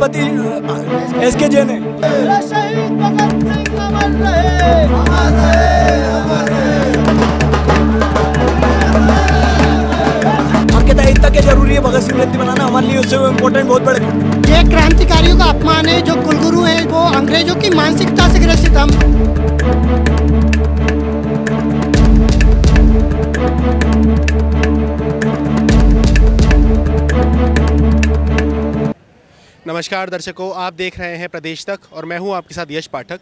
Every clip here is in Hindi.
कुलपति SK जैन है। शहीद भगत सिंह अमर रहे, अमर रहे, अमर रहे। हम कहते हैं इतना क्या जरूरी है भगत सिंह जयंती मनाना, हमारे लिए उससे इम्पोर्टेंट बहुत बड़े। ये क्रांतिकारियों का अपमान है, जो कुलगुरु हैं वो अंग्रेजों की मानसिकता से ग्रसित हम। नमस्कार दर्शकों, आप देख रहे हैं प्रदेश तक और मैं हूं आपके साथ यश पाठक।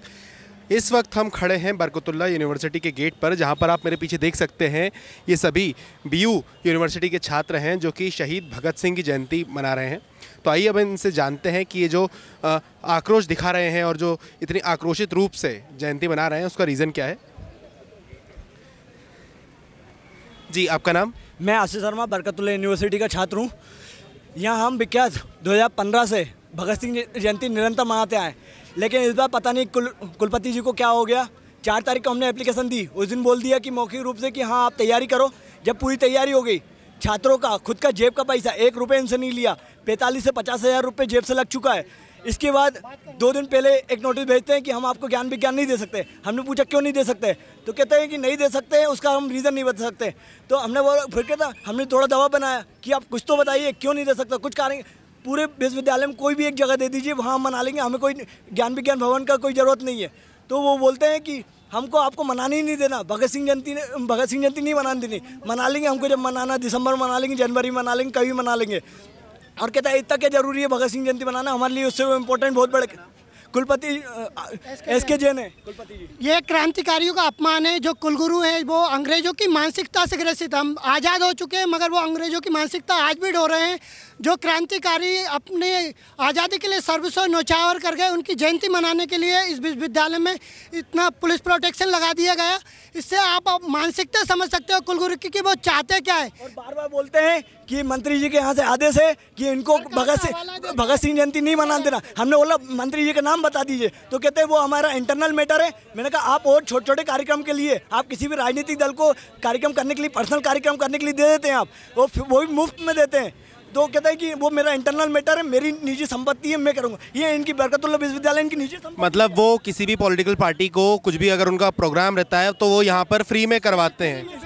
इस वक्त हम खड़े हैं बरकतुल्लाह यूनिवर्सिटी के गेट पर, जहां पर आप मेरे पीछे देख सकते हैं ये सभी BU यूनिवर्सिटी के छात्र हैं जो कि शहीद भगत सिंह की जयंती मना रहे हैं। तो आइए अब इनसे जानते हैं कि ये जो आक्रोश दिखा रहे हैं और जो इतनी आक्रोशित रूप से जयंती मना रहे हैं उसका रीज़न क्या है। जी, आपका नाम? मैं आशीष शर्मा बरकतुल्लाह यूनिवर्सिटी का छात्र हूँ। यहाँ हम विख्यात 2015 से भगत सिंह जयंती निरंतर मनाते आए, लेकिन इस बार पता नहीं कुलपति जी को क्या हो गया। 4 तारीख को हमने एप्लीकेशन दी, उस दिन बोल दिया कि मौखिक रूप से कि हाँ आप तैयारी करो। जब पूरी तैयारी हो गई, छात्रों का खुद का जेब का पैसा 1 रुपये इनसे नहीं लिया, 45 से 50 हज़ार रुपये जेब से लग चुका है। इसके बाद 2 दिन पहले एक नोटिस भेजते हैं कि हम आपको ज्ञान विज्ञान नहीं दे सकते। हमने पूछा क्यों नहीं दे सकते, तो कहते हैं कि नहीं दे सकते, उसका हम रीज़न नहीं बता सकते। तो हमने वो फिर कहता हमने थोड़ा दबाव बनाया कि आप कुछ तो बताइए क्यों नहीं दे सकते, कुछ कारण पूरे विश्वविद्यालय में कोई भी एक जगह दे दीजिए, वहाँ हम मना लेंगे, हमें कोई ज्ञान विज्ञान भवन का कोई ज़रूरत नहीं है। तो वो बोलते हैं कि हमको आपको मनाने ही नहीं देना, भगत सिंह जयंती नहीं मनाने देनी, मना लेंगे, हमको जब मनाना दिसंबर मना लेंगे, जनवरी मना लेंगे, कभी मना लेंगे। और कहता है इतना क्या जरूरी है भगत सिंह जयंती मनाना, हमारे लिए उससे इम्पोर्टेंट बहुत बड़े कुलपति SK जैन है। कुलपति जी, ये क्रांतिकारियों का अपमान है, जो कुलगुरु हैं वो अंग्रेजों की मानसिकता से ग्रसित हम। आज़ाद हो चुके हैं मगर वो अंग्रेजों की मानसिकता आज भी ढो रहे हैं। जो क्रांतिकारी अपने आज़ादी के लिए सर्वस्व न्यौछावर कर गए, उनकी जयंती मनाने के लिए इस विश्वविद्यालय में इतना पुलिस प्रोटेक्शन लगा दिया गया। इससे आप मानसिकता समझ सकते हो कुलगुरु की कि वो चाहते क्या है। और बार बार बोलते हैं कि मंत्री जी के यहाँ से आदेश है कि इनको भगत सिंह जयंती नहीं मनाने देना। हमने बोला मंत्री जी का नाम बता दीजिए, तो कहते हैं वो हमारा इंटरनल मैटर है। मैंने कहा आप और छोटे छोटे कार्यक्रम के लिए आप किसी भी राजनीतिक दल को कार्यक्रम करने के लिए, पर्सनल कार्यक्रम करने के लिए दे देते हैं आप, वो भी मुफ्त में देते हैं। तो कहते हैं कि वो मेरा इंटरनल मैटर है, मेरी निजी संपत्ति है, मैं करूँगा। ये इनकी बरकतुल्लाह विश्वविद्यालय इनकी निजी संपत्ति। मतलब वो किसी भी पॉलिटिकल पार्टी को कुछ भी अगर उनका प्रोग्राम रहता है तो वो यहाँ पर फ्री में करवाते हैं।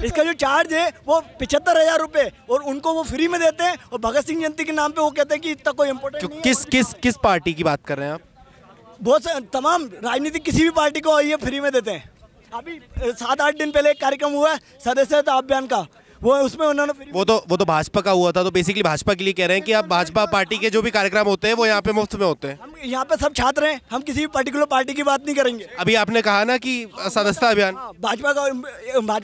इसका जो चार्ज है वो 75,000 रुपये, और उनको वो फ्री में देते हैं। और भगत सिंह जयंती के नाम पे वो कहते हैं कि इतना कोई इम्पोर्टेंट नहीं है। किस पार्टी की बात कर रहे हैं आप? बहुत तमाम राजनीतिक किसी भी पार्टी को ये फ्री में देते हैं। अभी 7-8 दिन पहले एक कार्यक्रम हुआ सदस्यता अभियान का, वो उसमें उन्होंने वो तो भाजपा का हुआ था। तो बेसिकली भाजपा के लिए कह रहे हैं कि आप भाजपा पार्टी के जो भी कार्यक्रम होते हैं वो यहाँ पे मुफ्त में होते हैं। हम यहाँ पे सब छात्र हैं, हम किसी भी पर्टिकुलर पार्टी की बात नहीं करेंगे। अभी आपने कहा ना कि सदस्यता अभियान, भाजपा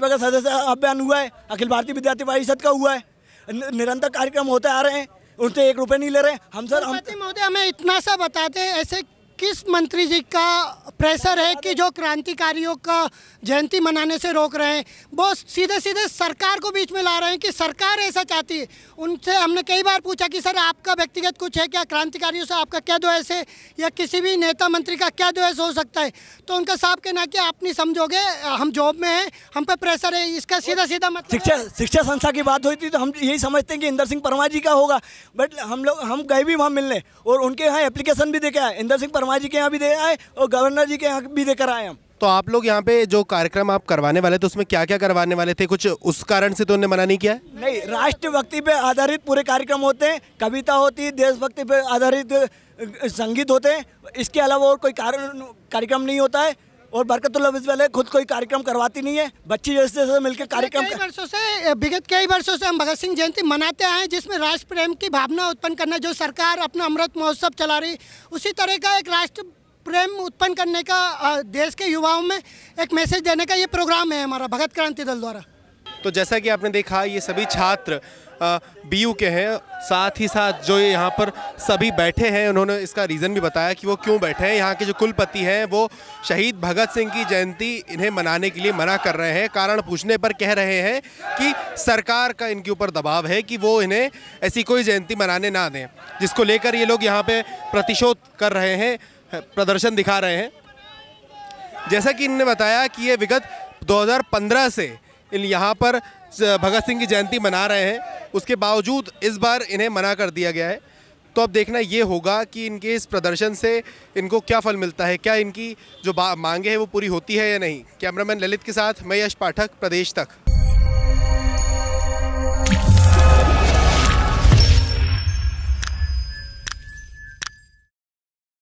का सदस्यता अभियान हुआ है, अखिल भारतीय विद्यार्थी परिषद का हुआ है, निरंतर कार्यक्रम होते आ रहे हैं, उनसे 1 रुपये नहीं ले रहे हम। सर महोदय हमें इतना सा बताते हैं, ऐसे किस मंत्री जी का प्रेशर है कि जो क्रांतिकारियों का जयंती मनाने से रोक रहे हैं? वो सीधे सीधे सरकार को बीच में ला रहे हैं कि सरकार ऐसा चाहती है। उनसे हमने कई बार पूछा कि सर आपका व्यक्तिगत कुछ है क्या, क्रांतिकारियों से आपका क्या द्वेष है, या किसी भी नेता मंत्री का क्या द्वेष हो सकता है? तो उनका साहब कहना कि आप नहीं समझोगे, हम जॉब में हैं, हम पे प्रेशर है। इसका सीधा सीधा मतलब शिक्षा संस्था की बात हुई थी तो हम यही समझते हैं कि इंदर सिंह परमार जी का होगा, बट हम गए भी वहाँ मिलने और उनके यहाँ एप्लीकेशन भी देके आए। इंदर सिंह परमार जी के यहाँ भी दे आए और गवर्नर जी के यहाँ भी देकर आए हम। तो आप लोग यहाँ पे जो कार्यक्रम आप करवाने वाले थे उसमें क्या क्या करवाने वाले थे? कुछ उस कारण से तो उन्होंने मना नहीं किया है? नहीं, राष्ट्रभक्ति पे आधारित पूरे कार्यक्रम होते हैं, कविता होती है, देशभक्ति पे आधारित संगीत होते हैं। इसके अलावा और कोई कार्यक्रम नहीं होता है। और बरकतुल्लाह विश्वविद्यालय खुद कोई कार्यक्रम करवाती नहीं है, बच्ची जैसे मिलकर कार्यक्रम विगत कई वर्षों से हम भगत सिंह जयंती मनाते आए हैं, जिसमें राष्ट्र प्रेम की भावना उत्पन्न करना, जो सरकार अपना अमृत महोत्सव चला रही, उसी तरह का एक राष्ट्र प्रेम उत्पन्न करने का, देश के युवाओं में एक मैसेज देने का ये प्रोग्राम है हमारा भगत क्रांति दल द्वारा। तो जैसा कि आपने देखा ये सभी छात्र BU के हैं, साथ ही साथ जो यहाँ पर सभी बैठे हैं उन्होंने इसका रीज़न भी बताया कि वो क्यों बैठे हैं। यहाँ के जो कुलपति हैं वो शहीद भगत सिंह की जयंती इन्हें मनाने के लिए मना कर रहे हैं। कारण पूछने पर कह रहे हैं कि सरकार का इनके ऊपर दबाव है कि वो इन्हें ऐसी कोई जयंती मनाने ना दें, जिसको लेकर ये लोग यहाँ पे प्रतिशोध कर रहे हैं, प्रदर्शन दिखा रहे हैं। जैसा कि इन्होंने बताया कि ये विगत 2015 से इन यहाँ पर भगत सिंह की जयंती मना रहे हैं, उसके बावजूद इस बार इन्हें मना कर दिया गया है। तो अब देखना ये होगा कि इनके इस प्रदर्शन से इनको क्या फल मिलता है, क्या इनकी जो मांगे हैं वो पूरी होती है या नहीं। कैमरामैन ललित के साथ मैं यश पाठक, प्रदेश तक।